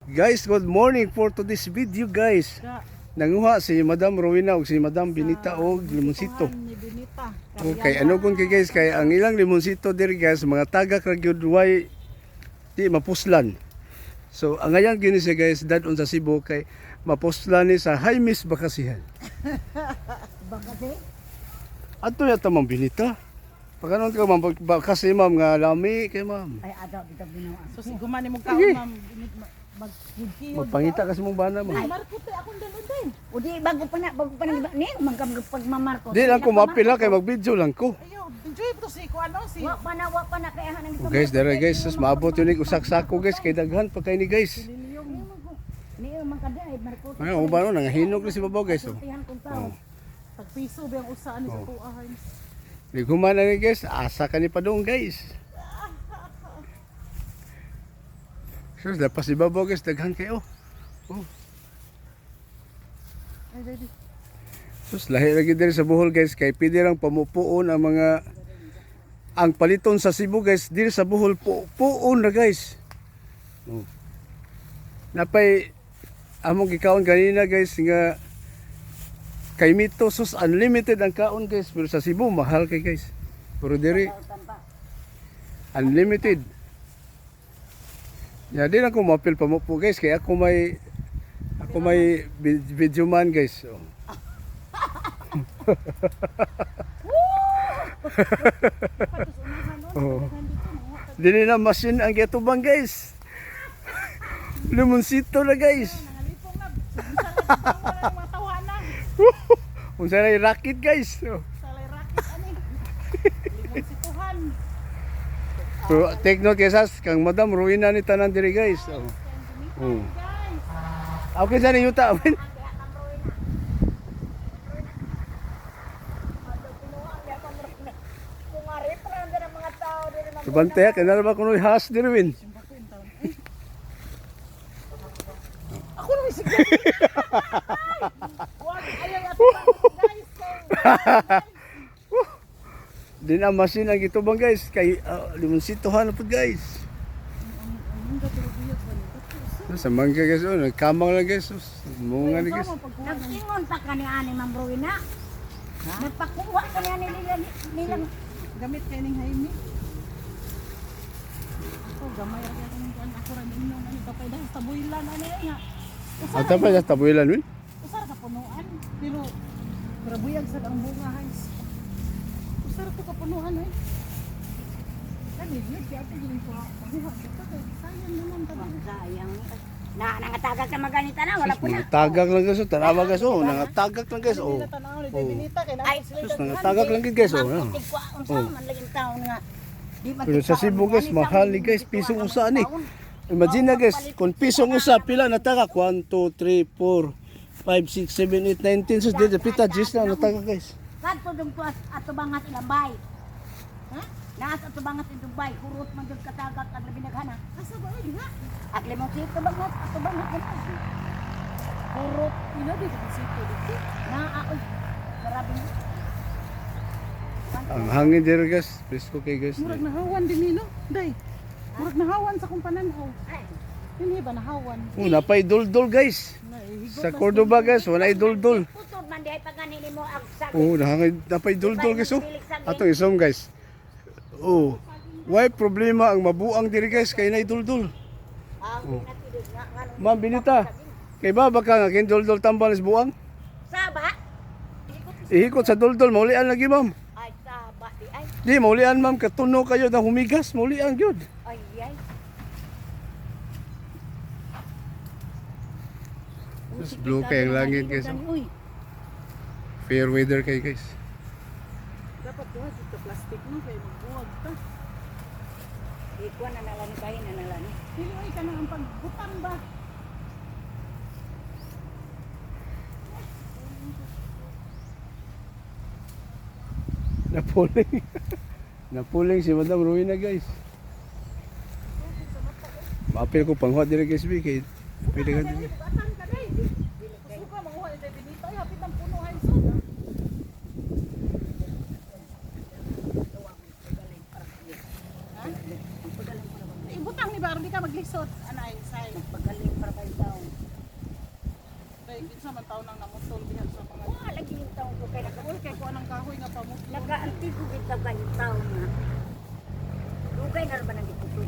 Guys, good morning for today's video guys. Nanguha si Madam Rowena ug si Madam Benita og limonsito. Okay, ano kun kay guys kay ang ilang limonsito diri guys mga tagak ra gyud way di mapuslan. So ang ayan gini siya guys dadon sa Cebu kay mapuslan ni sa Jaimes Bakasihan. Bakasi? Ato ya ta Ma'am Benita. Pagkanon ka ma'am kasi ma'am nga lami kay ma'am. Ay, adaw, bitaw ginawa. So siguman ni mo kaon ma'am, magkikiyod. Magpangita kasi mong bana Ay, ma'am. markot akong dalon din. O di, bago pa na, ni, pagmamarko. Di lang ko mapila kay mag-video lang ko. Ayo, enjoy to si ko ano si. Wa pa na, kaya hanang Oh, guys, dara guys, sus maabot yun usak sako guys kay daghan pa kay ni guys. Niyo man kada ay marko. Ay, o ba no nangahinog na si babaw guys oh. Tihan kung tao. Tagpiso ba ang usaan ni sa tuahan. Di humana ni guys, asa ka ni padung guys. Sus dapat si babaw guys daghan kayo. Oh. Ay, ready. Sus lahi lagi diri sa Bohol guys kay pwede lang pamupuon ang mga ang paliton sa Cebu guys diri sa Bohol puon na guys. Oh. Napay among gikaon kanina guys nga kay Mito sus unlimited ang kaon guys pero sa Cebu mahal kay guys. Pero diri unlimited. Ya di lang ko mapil pamupo guys kay ako may video man guys. Oh. Oh. Dili na machine ang gitubang guys. Limonsito na guys. Nangalipong na. Wala mga tawanan. Unsa na yung racket guys. Oh. Salay racket ani. Limon situhan. Pero take note guys kang Madam Rowena ni tanan diri guys. Oh. Oh. Guys, Okay sa yuta. Kung ari pa ang mga tao diri man. Subante kana ba kuno has diri win. ako na isig. Wag ayaw ato guys. Di na machine ang gitubang guys kay limonsitohan na pud guys. Sa mangga guys oh nagkamang lang guys. Munga ni guys. Nagsingon pa ka ni ani Ma'am Rowena. Nagpakuha ka ni ani nilang Gamit kay ning Jaime. Ako gamay ra akong kuan ako ra ninyo ani tapay dahil sa builan ani nga. Ata pa sa tabuilan win. Usar ka punuan pero grabuyag sa ang bunga guys. Usar ko ka punuan eh. Kani yun kaya ako gining ko. Sayang naman talaga. sayang. Nangatagak na maganita na, wala po na. Tagak lang guys. Tanawa guys oh. Nangatagak lang guys oh. Tanaw ni Benita kay Ay, Sus nangatagak lang guys oh. Ang tigwa, ang sa man laging taon nga. Di man Pero sa tigwa, Cebu guys, ang mahal ni ganit, guys, ang pisong tigwa, usa ang ni. taon. Imagine na guys, kung pisong usa, pila natagak? 1, 2, 3, 4, 5, 6, 7, 8, 9, 10. Sus, dito, pita, 10 na natagak guys. Kadto dum ko ato bangat ilambay. Ha? Naas ato bangat in Dubai, kurot man jud katagak ang binaghana. asa ba ay diha? At limong sito bangat ato bangat ganun. Kurot Ina di ka sito dito. na oy. Grabe. Ang hangin dito guys, presko kay guys. Murag nahawan din nino. Day. Murag nahawan sa kung pananaw. Ay, Hindi ba nahawan? Oh, napay dul-dul guys. Naihigot Sa Cordoba guys, wala dul-dul. putod man di ay pagani mo ang sabi. Oh, napay dul-dul guys oh. Ato isom guys. Oh. Why problema ang mabuang diri guys kay nay dul-dul. Ang pinatidod nga nganong Ma'am Benita, kay ba baka nga kin dul-dul tambal is buang? Saba? Ihikot sa dul-dul, maulian lagi ma'am. Ay, saba di ay. Di, maulian ma'am, katuno kayo na humigas, maulian gyud. Ay, ay. Just blue kay ang langit guys. Oh. Uy, Fair weather kay guys. Dapat duha dito plastic no kay magbuwag ta. ikuan na nalani kain na nalani. Dili ay ka na ang pagbutang ba? Napuling. Napuling si Madam Rowena guys. Maapil ko panghuat diri guys bi kay pwede ka diri. Batan ka day. Suka manguha ni Benita ay hapit ang puno ay so. Ibutang ni ba di ka maglisod anay say. Pagaling para kayo. kay kinsa man taon nang namutol diha sa mga Wala lagi yung taong ko kay Uy, kay kuha ng kahoy nga pamutol. naka-antigo kita ba yung taong na. Dugay na rin ba nang ditutup?